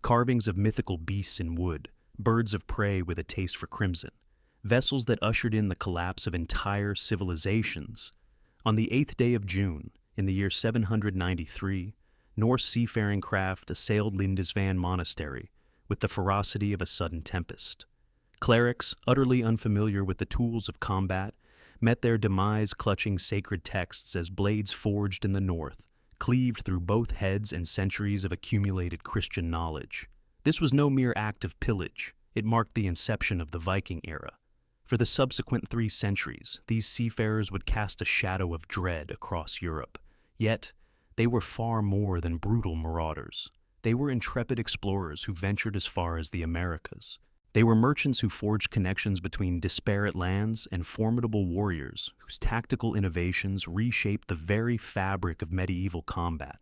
carvings of mythical beasts in wood, birds of prey with a taste for crimson, vessels that ushered in the collapse of entire civilizations. On the 8th day of June, in the year 793, Norse seafaring craft assailed Lindisfarne Monastery with the ferocity of a sudden tempest. Clerics, utterly unfamiliar with the tools of combat, met their demise clutching sacred texts as blades forged in the north, cleaved through both heads and centuries of accumulated Christian knowledge. This was no mere act of pillage. It marked the inception of the Viking era. For the subsequent 3 centuries, these seafarers would cast a shadow of dread across Europe. Yet, they were far more than brutal marauders. They were intrepid explorers who ventured as far as the Americas. They were merchants who forged connections between disparate lands and formidable warriors whose tactical innovations reshaped the very fabric of medieval combat.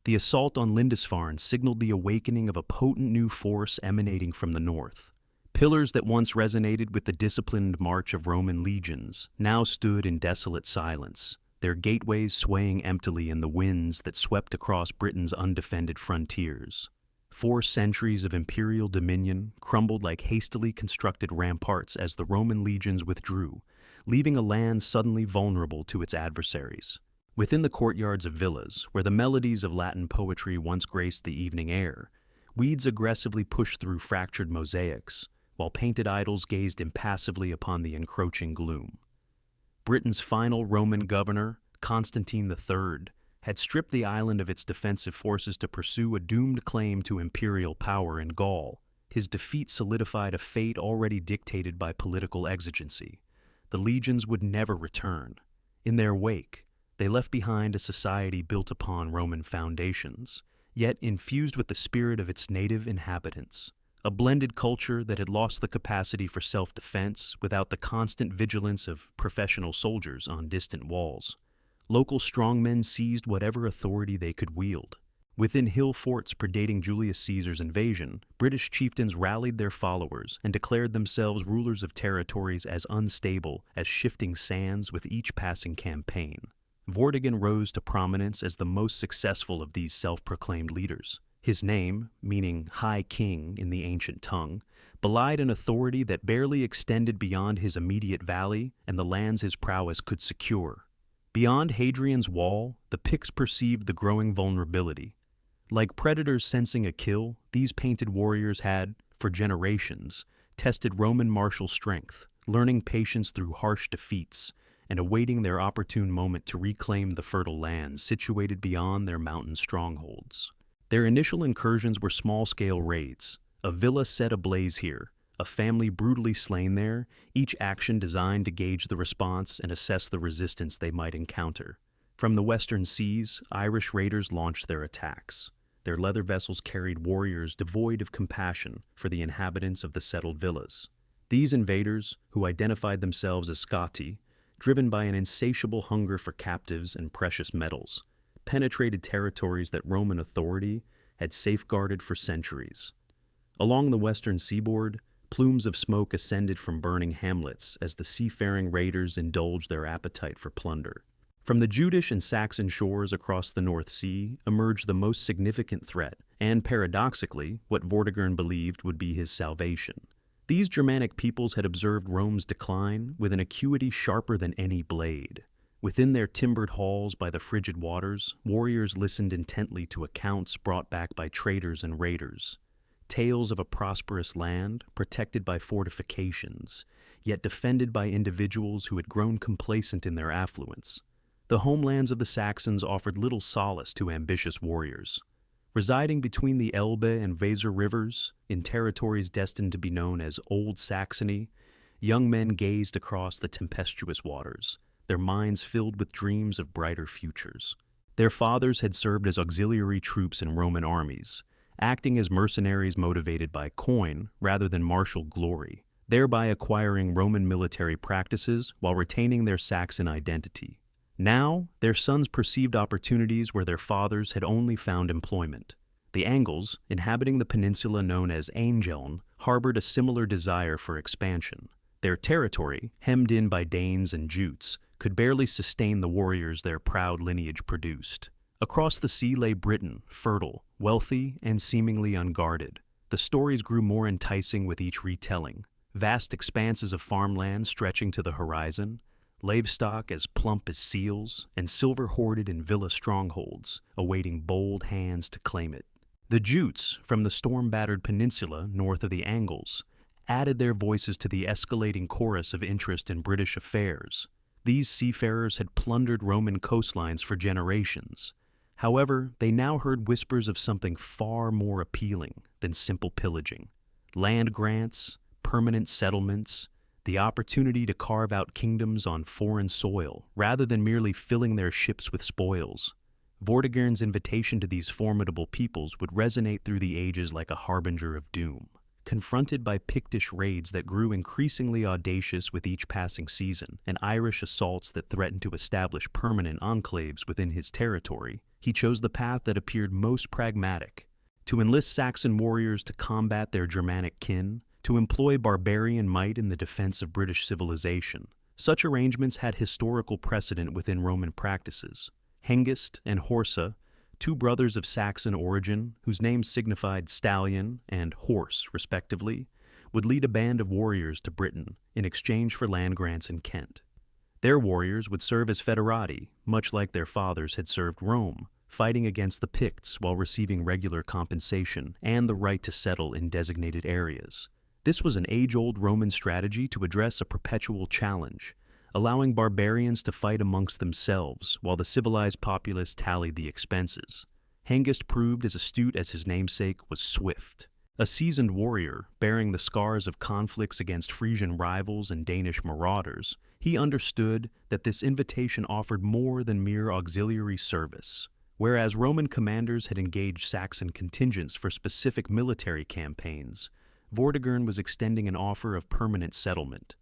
The assault on Lindisfarne signaled the awakening of a potent new force emanating from the north. Pillars that once resonated with the disciplined march of Roman legions now stood in desolate silence, their gateways swaying emptily in the winds that swept across Britain's undefended frontiers. 4 centuries of imperial dominion crumbled like hastily constructed ramparts as the Roman legions withdrew, leaving a land suddenly vulnerable to its adversaries. Within the courtyards of villas, where the melodies of Latin poetry once graced the evening air, weeds aggressively pushed through fractured mosaics, while painted idols gazed impassively upon the encroaching gloom. Britain's final Roman governor, Constantine III, had stripped the island of its defensive forces to pursue a doomed claim to imperial power in Gaul. His defeat solidified a fate already dictated by political exigency. The legions would never return. In their wake, they left behind a society built upon Roman foundations, yet infused with the spirit of its native inhabitants. A blended culture that had lost the capacity for self-defense without the constant vigilance of professional soldiers on distant walls. Local strongmen seized whatever authority they could wield. Within hill forts predating Julius Caesar's invasion, British chieftains rallied their followers and declared themselves rulers of territories as unstable as shifting sands with each passing campaign. Vortigern rose to prominence as the most successful of these self-proclaimed leaders. His name, meaning High King in the ancient tongue, belied an authority that barely extended beyond his immediate valley and the lands his prowess could secure. Beyond Hadrian's wall, the Picts perceived the growing vulnerability. Like predators sensing a kill, these painted warriors had, for generations, tested Roman martial strength, learning patience through harsh defeats, and awaiting their opportune moment to reclaim the fertile lands situated beyond their mountain strongholds. Their initial incursions were small-scale raids, a villa set ablaze here, a family brutally slain there, each action designed to gauge the response and assess the resistance they might encounter. From the western seas, Irish raiders launched their attacks. Their leather vessels carried warriors devoid of compassion for the inhabitants of the settled villas. These invaders, who identified themselves as Scoti, driven by an insatiable hunger for captives and precious metals, penetrated territories that Roman authority had safeguarded for centuries. Along the western seaboard, plumes of smoke ascended from burning hamlets as the seafaring raiders indulged their appetite for plunder. From the Jutish and Saxon shores across the North Sea emerged the most significant threat, and paradoxically, what Vortigern believed would be his salvation. These Germanic peoples had observed Rome's decline with an acuity sharper than any blade. Within their timbered halls by the frigid waters, warriors listened intently to accounts brought back by traders and raiders. Tales of a prosperous land, protected by fortifications, yet defended by individuals who had grown complacent in their affluence. The homelands of the Saxons offered little solace to ambitious warriors. Residing between the Elbe and Weser rivers, in territories destined to be known as Old Saxony, young men gazed across the tempestuous waters, their minds filled with dreams of brighter futures. Their fathers had served as auxiliary troops in Roman armies, acting as mercenaries motivated by coin rather than martial glory, thereby acquiring Roman military practices while retaining their Saxon identity. Now, their sons perceived opportunities where their fathers had only found employment. The Angles, inhabiting the peninsula known as Angeln, harbored a similar desire for expansion. Their territory, hemmed in by Danes and Jutes, could barely sustain the warriors their proud lineage produced. Across the sea lay Britain, fertile, wealthy, and seemingly unguarded. The stories grew more enticing with each retelling. Vast expanses of farmland stretching to the horizon, livestock as plump as seals, and silver hoarded in villa strongholds, awaiting bold hands to claim it. The Jutes, from the storm-battered peninsula north of the Angles, added their voices to the escalating chorus of interest in British affairs. These seafarers had plundered Roman coastlines for generations. However, they now heard whispers of something far more appealing than simple pillaging. Land grants, permanent settlements, the opportunity to carve out kingdoms on foreign soil rather than merely filling their ships with spoils. Vortigern's invitation to these formidable peoples would resonate through the ages like a harbinger of doom. Confronted by Pictish raids that grew increasingly audacious with each passing season, and Irish assaults that threatened to establish permanent enclaves within his territory, he chose the path that appeared most pragmatic: to enlist Saxon warriors to combat their Germanic kin, to employ barbarian might in the defense of British civilization. Such arrangements had historical precedent within Roman practices. Hengist and Horsa, two brothers of Saxon origin, whose names signified stallion and horse, respectively, would lead a band of warriors to Britain in exchange for land grants in Kent. Their warriors would serve as foederati, much like their fathers had served Rome, fighting against the Picts while receiving regular compensation and the right to settle in designated areas. This was an age-old Roman strategy to address a perpetual challenge, allowing barbarians to fight amongst themselves while the civilized populace tallied the expenses. Hengist proved as astute as his namesake was swift. A seasoned warrior, bearing the scars of conflicts against Frisian rivals and Danish marauders, he understood that this invitation offered more than mere auxiliary service. Whereas Roman commanders had engaged Saxon contingents for specific military campaigns, Vortigern was extending an offer of permanent settlement,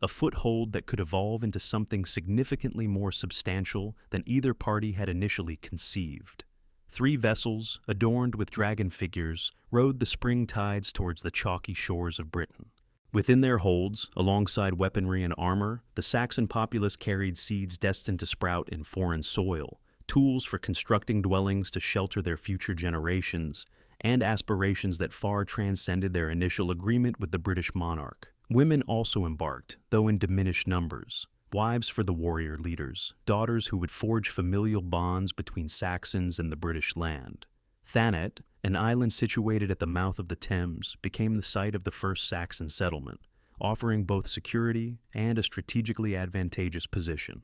a foothold that could evolve into something significantly more substantial than either party had initially conceived. 3 vessels, adorned with dragon figures, rode the spring tides towards the chalky shores of Britain. Within their holds, alongside weaponry and armor, the Saxon populace carried seeds destined to sprout in foreign soil, tools for constructing dwellings to shelter their future generations, and aspirations that far transcended their initial agreement with the British monarch. Women also embarked, though in diminished numbers. Wives for the warrior leaders, daughters who would forge familial bonds between Saxons and the British land. Thanet, an island situated at the mouth of the Thames, became the site of the first Saxon settlement, offering both security and a strategically advantageous position.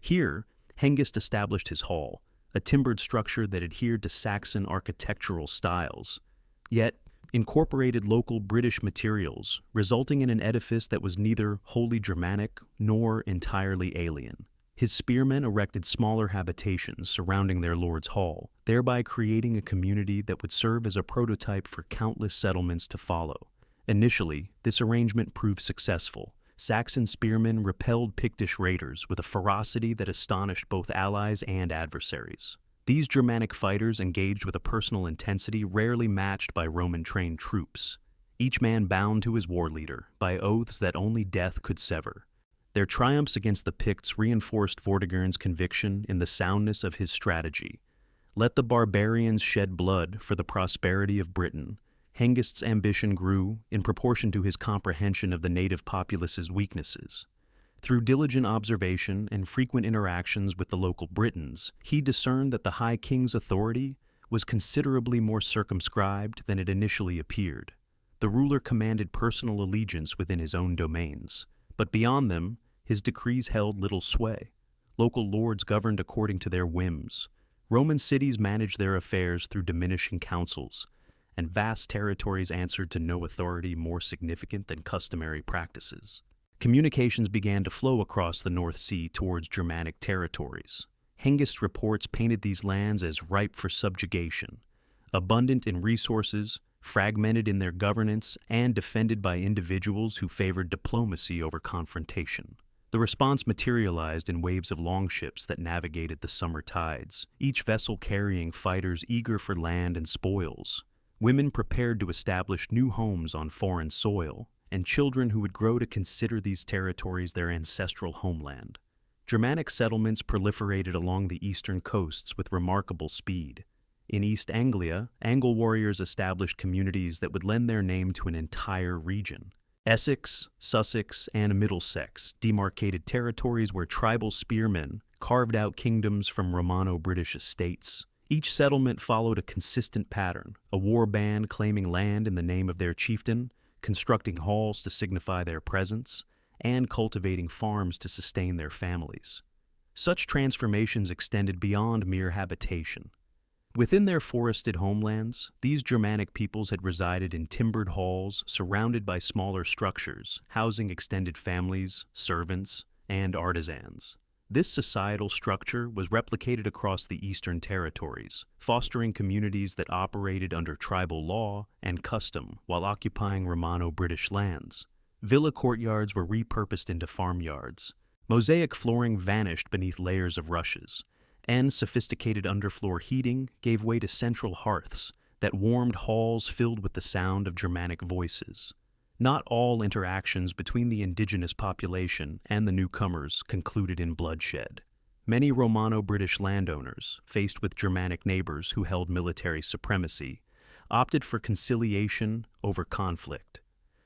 Here, Hengist established his hall, a timbered structure that adhered to Saxon architectural styles, yet incorporated local British materials, resulting in an edifice that was neither wholly Germanic nor entirely alien. His spearmen erected smaller habitations surrounding their lord's hall, thereby creating a community that would serve as a prototype for countless settlements to follow. Initially, this arrangement proved successful. Saxon spearmen repelled Pictish raiders with a ferocity that astonished both allies and adversaries. These Germanic fighters engaged with a personal intensity rarely matched by Roman-trained troops, each man bound to his war leader by oaths that only death could sever. Their triumphs against the Picts reinforced Vortigern's conviction in the soundness of his strategy. Let the barbarians shed blood for the prosperity of Britain. Hengist's ambition grew in proportion to his comprehension of the native populace's weaknesses. Through diligent observation and frequent interactions with the local Britons, he discerned that the High King's authority was considerably more circumscribed than it initially appeared. The ruler commanded personal allegiance within his own domains, but beyond them, his decrees held little sway. Local lords governed according to their whims. Roman cities managed their affairs through diminishing councils, and vast territories answered to no authority more significant than customary practices. Communications began to flow across the North Sea towards Germanic territories. Hengist reports painted these lands as ripe for subjugation, abundant in resources, fragmented in their governance, and defended by individuals who favored diplomacy over confrontation. The response materialized in waves of longships that navigated the summer tides, each vessel carrying fighters eager for land and spoils. Women prepared to establish new homes on foreign soil, and children who would grow to consider these territories their ancestral homeland. Germanic settlements proliferated along the eastern coasts with remarkable speed. In East Anglia, Angle warriors established communities that would lend their name to an entire region. Essex, Sussex, and Middlesex demarcated territories where tribal spearmen carved out kingdoms from Romano-British estates. Each settlement followed a consistent pattern: a war band claiming land in the name of their chieftain, constructing halls to signify their presence, and cultivating farms to sustain their families. Such transformations extended beyond mere habitation. Within their forested homelands, these Germanic peoples had resided in timbered halls surrounded by smaller structures, housing extended families, servants, and artisans. This societal structure was replicated across the eastern territories, fostering communities that operated under tribal law and custom while occupying Romano-British lands. Villa courtyards were repurposed into farmyards. Mosaic flooring vanished beneath layers of rushes, and sophisticated underfloor heating gave way to central hearths that warmed halls filled with the sound of Germanic voices. Not all interactions between the indigenous population and the newcomers concluded in bloodshed. Many Romano-British landowners, faced with Germanic neighbors who held military supremacy, opted for conciliation over conflict.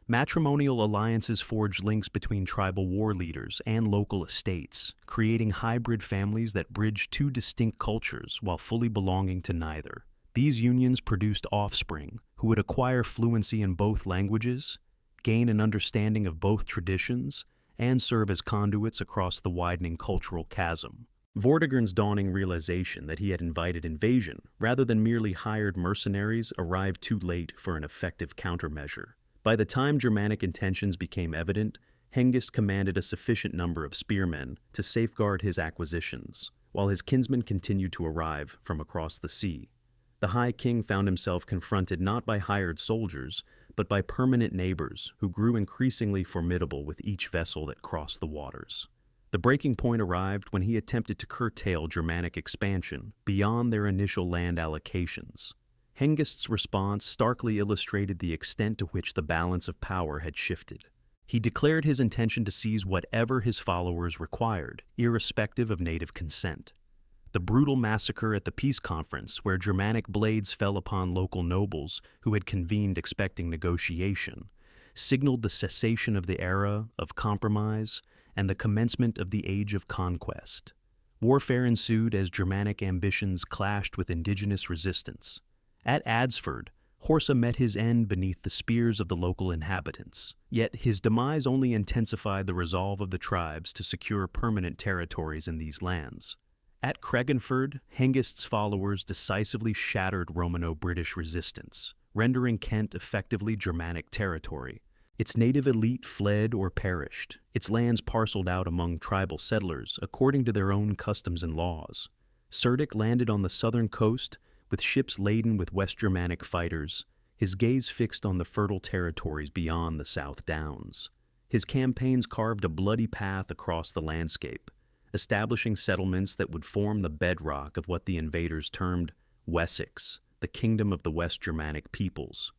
Matrimonial alliances forged links between tribal war leaders and local estates, creating hybrid families that bridged two distinct cultures while fully belonging to neither. These unions produced offspring who would acquire fluency in both languages, gain an understanding of both traditions, and serve as conduits across the widening cultural chasm. Vortigern's dawning realization that he had invited invasion rather than merely hired mercenaries arrived too late for an effective countermeasure. By the time Germanic intentions became evident, Hengist commanded a sufficient number of spearmen to safeguard his acquisitions, while his kinsmen continued to arrive from across the sea. The High King found himself confronted not by hired soldiers, but by permanent neighbors who grew increasingly formidable with each vessel that crossed the waters. The breaking point arrived when he attempted to curtail Germanic expansion beyond their initial land allocations. Hengist's response starkly illustrated the extent to which the balance of power had shifted. He declared his intention to seize whatever his followers required, irrespective of native consent. The brutal massacre at the peace conference, where Germanic blades fell upon local nobles who had convened expecting negotiation, signaled the cessation of the era of compromise and the commencement of the age of conquest. Warfare ensued as Germanic ambitions clashed with indigenous resistance. At Adsford, Horsa met his end beneath the spears of the local inhabitants, yet his demise only intensified the resolve of the tribes to secure permanent territories in these lands. At Craigenford, Hengist's followers decisively shattered Romano-British resistance, rendering Kent effectively Germanic territory. Its native elite fled or perished, its lands parceled out among tribal settlers according to their own customs and laws. Cerdic landed on the southern coast with ships laden with West Germanic fighters, his gaze fixed on the fertile territories beyond the South Downs. His campaigns carved a bloody path across the landscape, establishing settlements that would form the bedrock of what the invaders termed Wessex, the kingdom of the West Germanic peoples.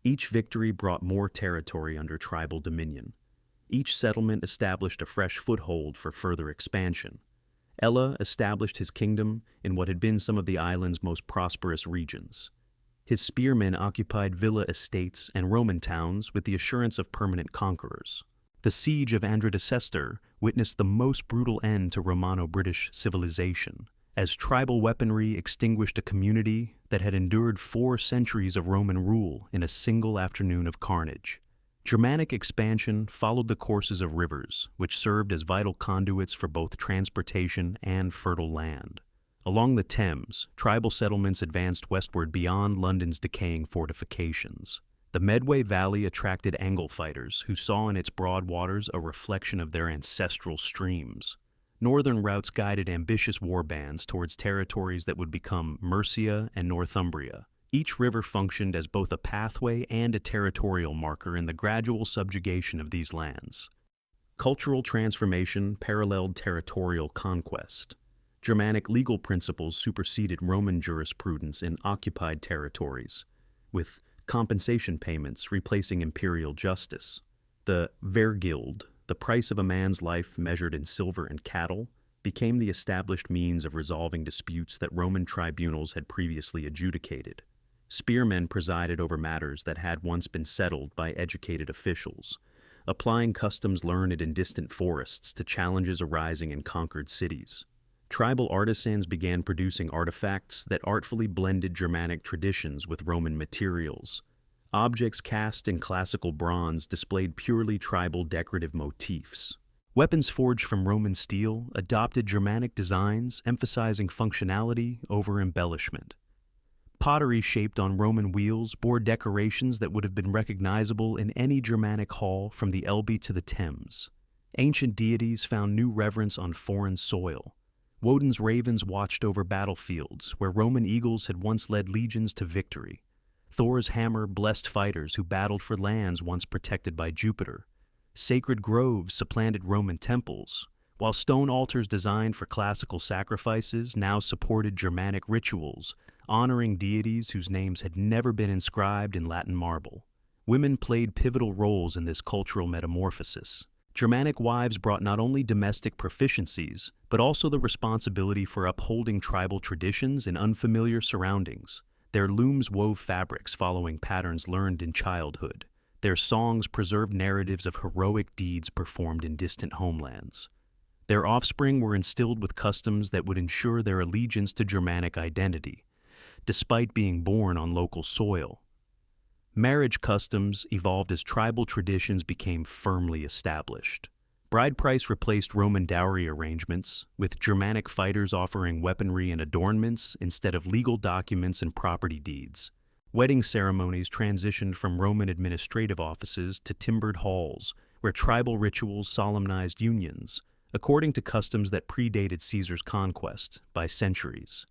Each victory brought more territory under tribal dominion. Each settlement established a fresh foothold for further expansion. Ella established his kingdom in what had been some of the island's most prosperous regions. His spearmen occupied villa estates and Roman towns with the assurance of permanent conquerors. The siege of Andradecester witnessed the most brutal end to Romano-British civilization, as tribal weaponry extinguished a community that had endured 4 centuries of Roman rule in a single afternoon of carnage. Germanic expansion followed the courses of rivers, which served as vital conduits for both transportation and fertile land. Along the Thames, tribal settlements advanced westward beyond London's decaying fortifications. The Medway Valley attracted Angle fighters who saw in its broad waters a reflection of their ancestral streams. Northern routes guided ambitious war bands towards territories that would become Mercia and Northumbria. Each river functioned as both a pathway and a territorial marker in the gradual subjugation of these lands. Cultural transformation paralleled territorial conquest. Germanic legal principles superseded Roman jurisprudence in occupied territories, with compensation payments replacing imperial justice. The Vergilde, the price of a man's life measured in silver and cattle, became the established means of resolving disputes that Roman tribunals had previously adjudicated. Spearmen presided over matters that had once been settled by educated officials, applying customs learned in distant forests to challenges arising in conquered cities. Tribal artisans began producing artifacts that artfully blended Germanic traditions with Roman materials. Objects cast in classical bronze displayed purely tribal decorative motifs. Weapons forged from Roman steel adopted Germanic designs, emphasizing functionality over embellishment. Pottery shaped on Roman wheels bore decorations that would have been recognizable in any Germanic hall from the Elbe to the Thames. Ancient deities found new reverence on foreign soil. Woden's ravens watched over battlefields where Roman eagles had once led legions to victory. Thor's hammer blessed fighters who battled for lands once protected by Jupiter. Sacred groves supplanted Roman temples, while stone altars designed for classical sacrifices now supported Germanic rituals, honoring deities whose names had never been inscribed in Latin marble. Women played pivotal roles in this cultural metamorphosis. Germanic wives brought not only domestic proficiencies, but also the responsibility for upholding tribal traditions in unfamiliar surroundings. Their looms wove fabrics following patterns learned in childhood. Their songs preserved narratives of heroic deeds performed in distant homelands. Their offspring were instilled with customs that would ensure their allegiance to Germanic identity, despite being born on local soil. Marriage customs evolved as tribal traditions became firmly established. Bride price replaced Roman dowry arrangements, with Germanic fighters offering weaponry and adornments instead of legal documents and property deeds. Wedding ceremonies transitioned from Roman administrative offices to timbered halls, where tribal rituals solemnized unions, according to customs that predated Caesar's conquest by centuries.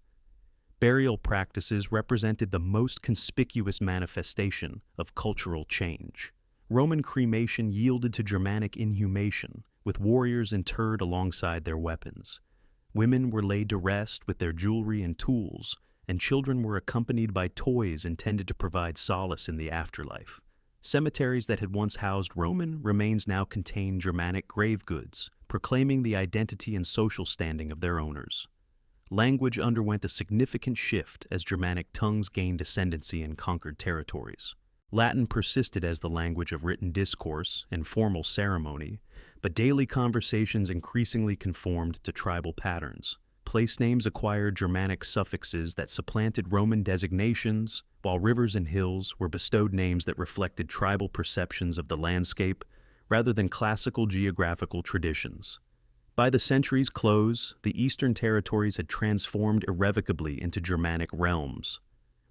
Burial practices represented the most conspicuous manifestation of cultural change. Roman cremation yielded to Germanic inhumation, with warriors interred alongside their weapons. Women were laid to rest with their jewelry and tools, and children were accompanied by toys intended to provide solace in the afterlife. Cemeteries that had once housed Roman remains now contain Germanic grave goods, proclaiming the identity and social standing of their owners. Language underwent a significant shift as Germanic tongues gained ascendancy in conquered territories. Latin persisted as the language of written discourse and formal ceremony, but daily conversations increasingly conformed to tribal patterns. Place names acquired Germanic suffixes that supplanted Roman designations, while rivers and hills were bestowed names that reflected tribal perceptions of the landscape rather than classical geographical traditions. By the century's close, the eastern territories had transformed irrevocably into Germanic realms.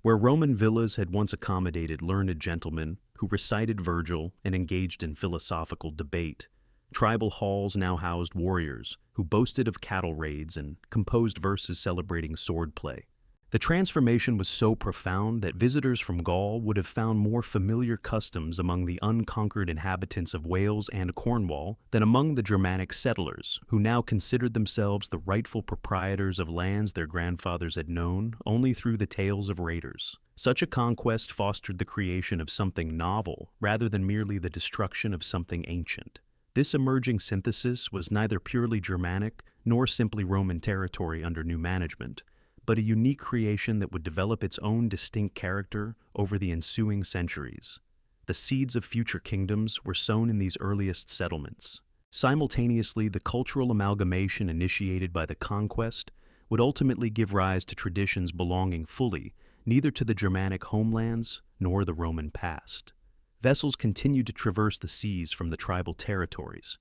Where Roman villas had once accommodated learned gentlemen who recited Virgil and engaged in philosophical debate, tribal halls now housed warriors who boasted of cattle raids and composed verses celebrating swordplay. The transformation was so profound that visitors from Gaul would have found more familiar customs among the unconquered inhabitants of Wales and Cornwall than among the Germanic settlers, who now considered themselves the rightful proprietors of lands their grandfathers had known only through the tales of raiders. Such a conquest fostered the creation of something novel rather than merely the destruction of something ancient. This emerging synthesis was neither purely Germanic nor simply Roman territory under new management, but a unique creation that would develop its own distinct character over the ensuing centuries. The seeds of future kingdoms were sown in these earliest settlements. Simultaneously, the cultural amalgamation initiated by the conquest would ultimately give rise to traditions belonging fully neither to the Germanic homelands nor the Roman past. Vessels continued to traverse the seas from the tribal territories,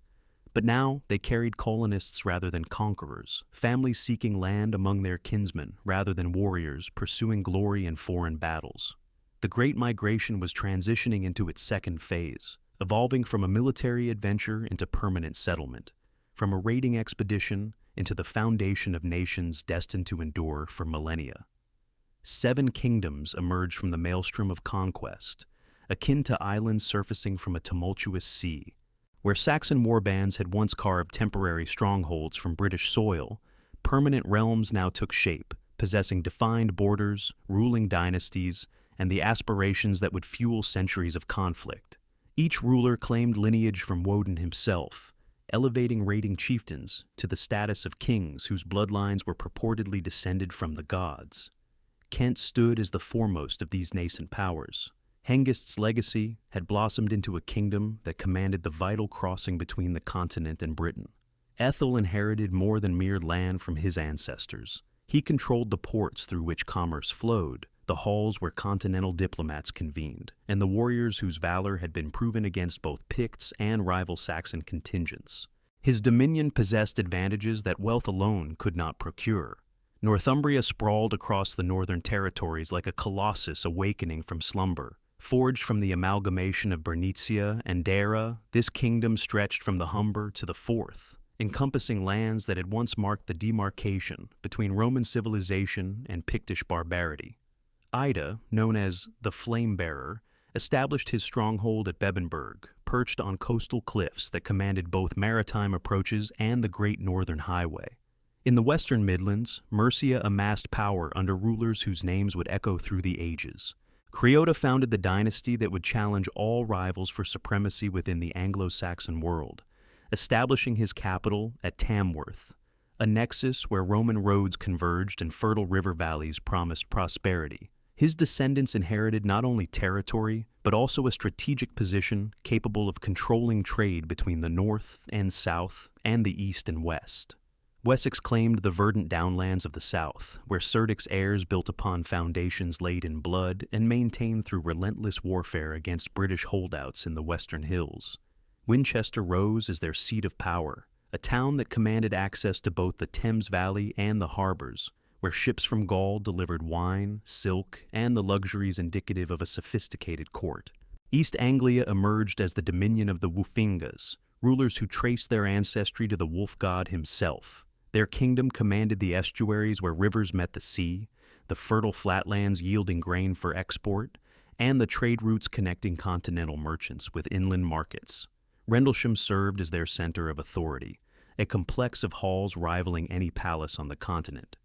but now they carried colonists rather than conquerors, families seeking land among their kinsmen rather than warriors pursuing glory in foreign battles. The Great Migration was transitioning into its second phase, evolving from a military adventure into permanent settlement, from a raiding expedition into the foundation of nations destined to endure for millennia. 7 kingdoms emerged from the maelstrom of conquest, akin to islands surfacing from a tumultuous sea. Where Saxon warbands had once carved temporary strongholds from British soil, permanent realms now took shape, possessing defined borders, ruling dynasties, and the aspirations that would fuel centuries of conflict. Each ruler claimed lineage from Woden himself, elevating raiding chieftains to the status of kings whose bloodlines were purportedly descended from the gods. Kent stood as the foremost of these nascent powers. Hengist's legacy had blossomed into a kingdom that commanded the vital crossing between the continent and Britain. Ethel inherited more than mere land from his ancestors. He controlled the ports through which commerce flowed, the halls where continental diplomats convened, and the warriors whose valor had been proven against both Picts and rival Saxon contingents. His dominion possessed advantages that wealth alone could not procure. Northumbria sprawled across the northern territories like a colossus awakening from slumber. Forged from the amalgamation of Bernicia and Dara, this kingdom stretched from the Humber to the Forth, encompassing lands that had once marked the demarcation between Roman civilization and Pictish barbarity. Ida, known as the Flame-Bearer, established his stronghold at Bebbanburg, perched on coastal cliffs that commanded both maritime approaches and the Great Northern Highway. In the Western Midlands, Mercia amassed power under rulers whose names would echo through the ages. Creota founded the dynasty that would challenge all rivals for supremacy within the Anglo-Saxon world, establishing his capital at Tamworth, a nexus where Roman roads converged and fertile river valleys promised prosperity. His descendants inherited not only territory, but also a strategic position capable of controlling trade between the north and south and the east and west. Wessex claimed the verdant downlands of the south, where Cerdic heirs built upon foundations laid in blood and maintained through relentless warfare against British holdouts in the western hills. Winchester rose as their seat of power, a town that commanded access to both the Thames Valley and the harbors, where ships from Gaul delivered wine, silk, and the luxuries indicative of a sophisticated court. East Anglia emerged as the dominion of the Wulfingas, rulers who traced their ancestry to the wolf god himself. Their kingdom commanded the estuaries where rivers met the sea, the fertile flatlands yielding grain for export, and the trade routes connecting continental merchants with inland markets. Rendlesham served as their center of authority, a complex of halls rivaling any palace on the continent.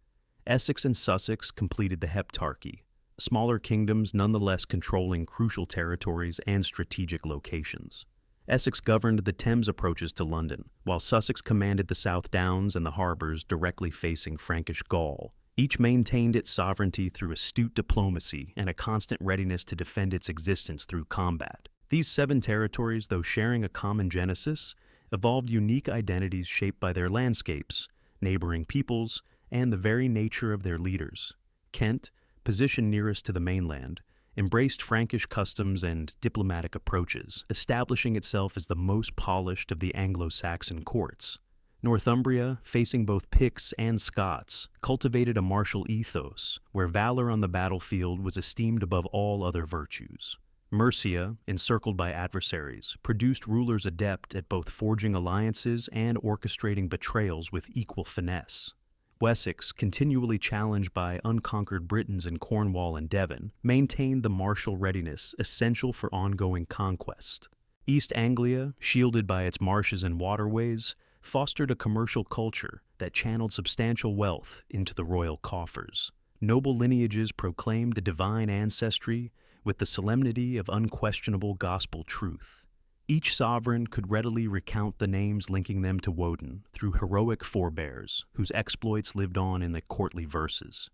Essex and Sussex completed the Heptarchy, smaller kingdoms nonetheless controlling crucial territories and strategic locations. Essex governed the Thames approaches to London, while Sussex commanded the South Downs and the harbours directly facing Frankish Gaul. Each maintained its sovereignty through astute diplomacy and a constant readiness to defend its existence through combat. These 7 territories, though sharing a common genesis, evolved unique identities shaped by their landscapes, neighboring peoples, and the very nature of their leaders. Kent, positioned nearest to the mainland, embraced Frankish customs and diplomatic approaches, establishing itself as the most polished of the Anglo-Saxon courts. Northumbria, facing both Picts and Scots, cultivated a martial ethos, where valor on the battlefield was esteemed above all other virtues. Mercia, encircled by adversaries, produced rulers adept at both forging alliances and orchestrating betrayals with equal finesse. Wessex, continually challenged by unconquered Britons in Cornwall and Devon, maintained the martial readiness essential for ongoing conquest. East Anglia, shielded by its marshes and waterways, fostered a commercial culture that channeled substantial wealth into the royal coffers. Noble lineages proclaimed a divine ancestry with the solemnity of unquestionable gospel truth. Each sovereign could readily recount the names linking them to Woden through heroic forebears whose exploits lived on in the courtly verses.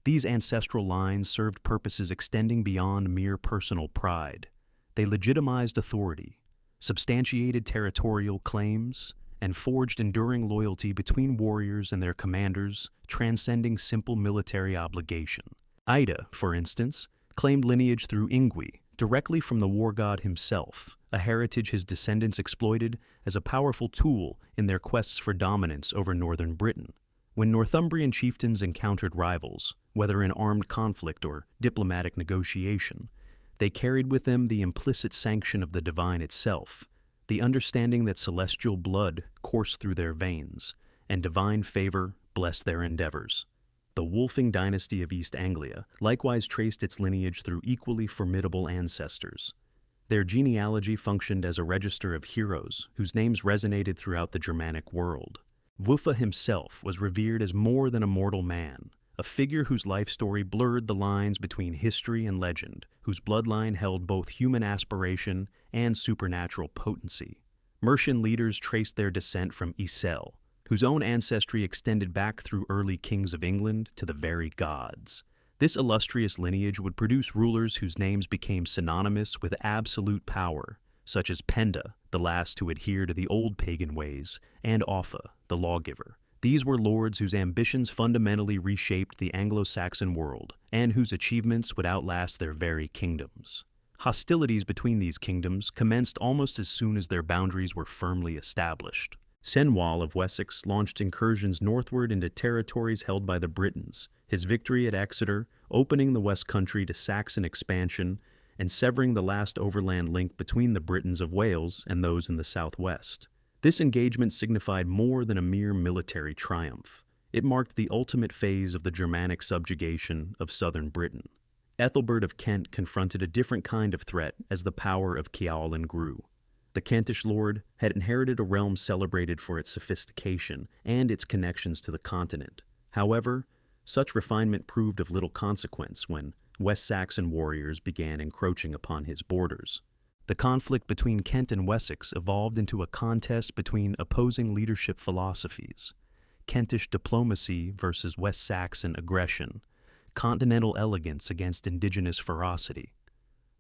These ancestral lines served purposes extending beyond mere personal pride. They legitimized authority, substantiated territorial claims, and forged enduring loyalty between warriors and their commanders, transcending simple military obligation. Ida, for instance, claimed lineage through Ingwi, directly from the war god himself, a heritage his descendants exploited as a powerful tool in their quests for dominance over northern Britain. When Northumbrian chieftains encountered rivals, whether in armed conflict or diplomatic negotiation, they carried with them the implicit sanction of the divine itself, the understanding that celestial blood coursed through their veins, and divine favor blessed their endeavors. The Wulfing dynasty of East Anglia likewise traced its lineage through equally formidable ancestors. Their genealogy functioned as a register of heroes whose names resonated throughout the Germanic world. Wuffa himself was revered as more than a mortal man, a figure whose life story blurred the lines between history and legend, whose bloodline held both human aspiration and supernatural potency. Mercian leaders traced their descent from Isel, whose own ancestry extended back through early kings of England to the very gods. This illustrious lineage would produce rulers whose names became synonymous with absolute power, such as Penda, the last to adhere to the old pagan ways, and Offa, the lawgiver. These were lords whose ambitions fundamentally reshaped the Anglo-Saxon world, and whose achievements would outlast their very kingdoms. Hostilities between these kingdoms commenced almost as soon as their boundaries were firmly established. Cenwalh of Wessex launched incursions northward into territories held by the Britons, his victory at Exeter opening the West Country to Saxon expansion and severing the last overland link between the Britons of Wales and those in the southwest. This engagement signified more than a mere military triumph. It marked the ultimate phase of the Germanic subjugation of southern Britain. Ethelbert of Kent confronted a different kind of threat as the power of Ceawlin grew. The Kentish lord had inherited a realm celebrated for its sophistication and its connections to the continent. However, such refinement proved of little consequence when West Saxon warriors began encroaching upon his borders. The conflict between Kent and Wessex evolved into a contest between opposing leadership philosophies: Kentish diplomacy versus West Saxon aggression, continental elegance against indigenous ferocity.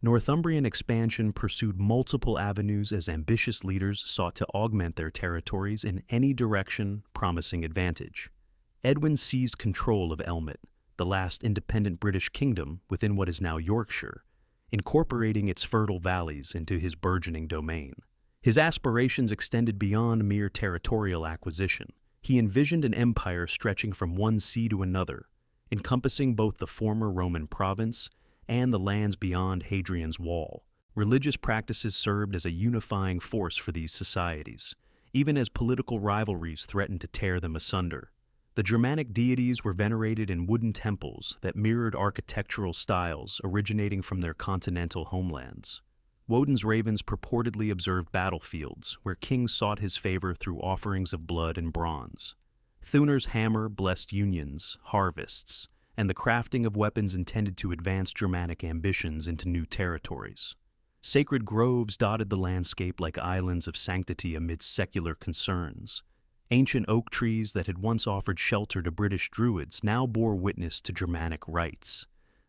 Northumbrian expansion pursued multiple avenues as ambitious leaders sought to augment their territories in any direction promising advantage. Edwin seized control of Elmet, the last independent British kingdom within what is now Yorkshire, incorporating its fertile valleys into his burgeoning domain. His aspirations extended beyond mere territorial acquisition. He envisioned an empire stretching from one sea to another, encompassing both the former Roman province and the lands beyond Hadrian's Wall. Religious practices served as a unifying force for these societies, even as political rivalries threatened to tear them asunder. The Germanic deities were venerated in wooden temples that mirrored architectural styles originating from their continental homelands. Woden's ravens purportedly observed battlefields where kings sought his favor through offerings of blood and bronze. Thunar's hammer blessed unions, harvests, and the crafting of weapons intended to advance Germanic ambitions into new territories. Sacred groves dotted the landscape like islands of sanctity amidst secular concerns. Ancient oak trees that had once offered shelter to British druids now bore witness to Germanic rites,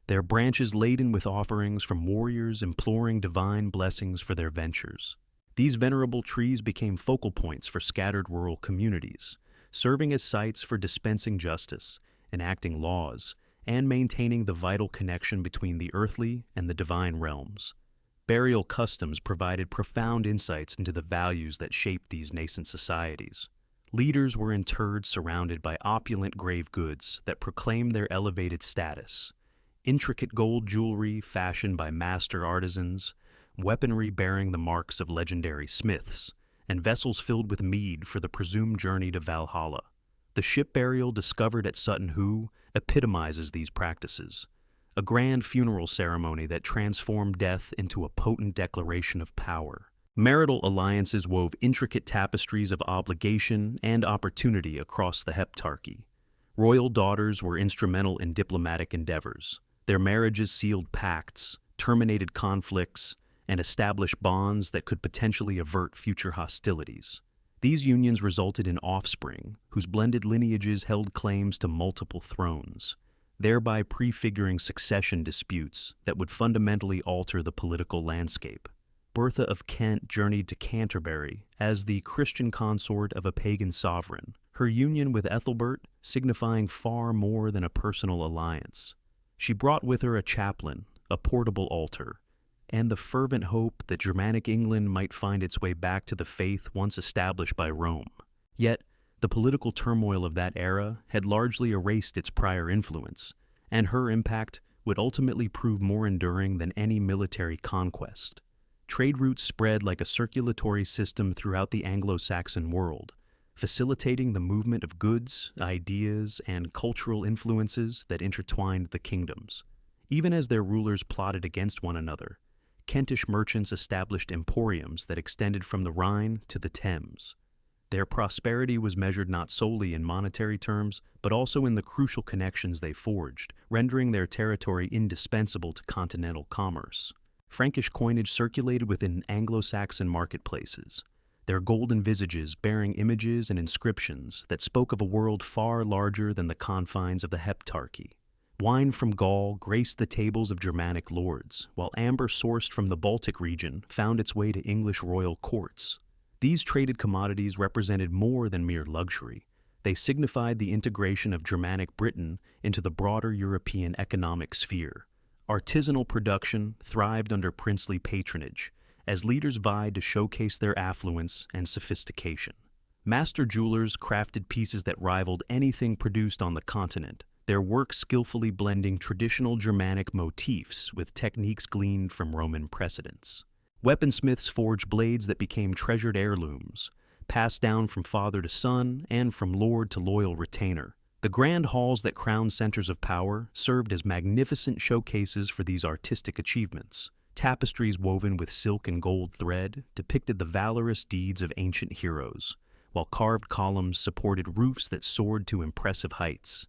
their branches laden with offerings from warriors imploring divine blessings for their ventures. These venerable trees became focal points for scattered rural communities, serving as sites for dispensing justice, enacting laws, and maintaining the vital connection between the earthly and the divine realms. Burial customs provided profound insights into the values that shaped these nascent societies. Leaders were interred surrounded by opulent grave goods that proclaimed their elevated status. Intricate gold jewelry fashioned by master artisans, weaponry bearing the marks of legendary smiths, and vessels filled with mead for the presumed journey to Valhalla. The ship burial discovered at Sutton Hoo epitomizes these practices, a grand funeral ceremony that transformed death into a potent declaration of power. Marital alliances wove intricate tapestries of obligation and opportunity across the heptarchy. Royal daughters were instrumental in diplomatic endeavors. Their marriages sealed pacts, terminated conflicts, and established bonds that could potentially avert future hostilities. These unions resulted in offspring whose blended lineages held claims to multiple thrones, thereby prefiguring succession disputes that would fundamentally alter the political landscape. Bertha of Kent journeyed to Canterbury as the Christian consort of a pagan sovereign, her union with Ethelbert signifying far more than a personal alliance. She brought with her a chaplain, a portable altar, and the fervent hope that Germanic England might find its way back to the faith once established by Rome. Yet, the political turmoil of that era had largely erased its prior influence, and her impact would ultimately prove more enduring than any military conquest. Trade routes spread like a circulatory system throughout the Anglo-Saxon world, facilitating the movement of goods, ideas, and cultural influences that intertwined the kingdoms. Even as their rulers plotted against one another, Kentish merchants established emporiums that extended from the Rhine to the Thames. Their prosperity was measured not solely in monetary terms, but also in the crucial connections they forged, rendering their territory indispensable to continental commerce. Frankish coinage circulated within Anglo-Saxon marketplaces, their golden visages bearing images and inscriptions that spoke of a world far larger than the confines of the Heptarchy. Wine from Gaul graced the tables of Germanic lords, while amber sourced from the Baltic region found its way to English royal courts. These traded commodities represented more than mere luxury. They signified the integration of Germanic Britain into the broader European economic sphere. Artisanal production thrived under princely patronage, as leaders vied to showcase their affluence and sophistication. Master jewelers crafted pieces that rivaled anything produced on the continent, their work skillfully blending traditional Germanic motifs with techniques gleaned from Roman precedents. Weaponsmiths forged blades that became treasured heirlooms, passed down from father to son and from lord to loyal retainer. The grand halls that crowned centers of power served as magnificent showcases for these artistic achievements. Tapestries woven with silk and gold thread depicted the valorous deeds of ancient heroes, while carved columns supported roofs that soared to impressive heights.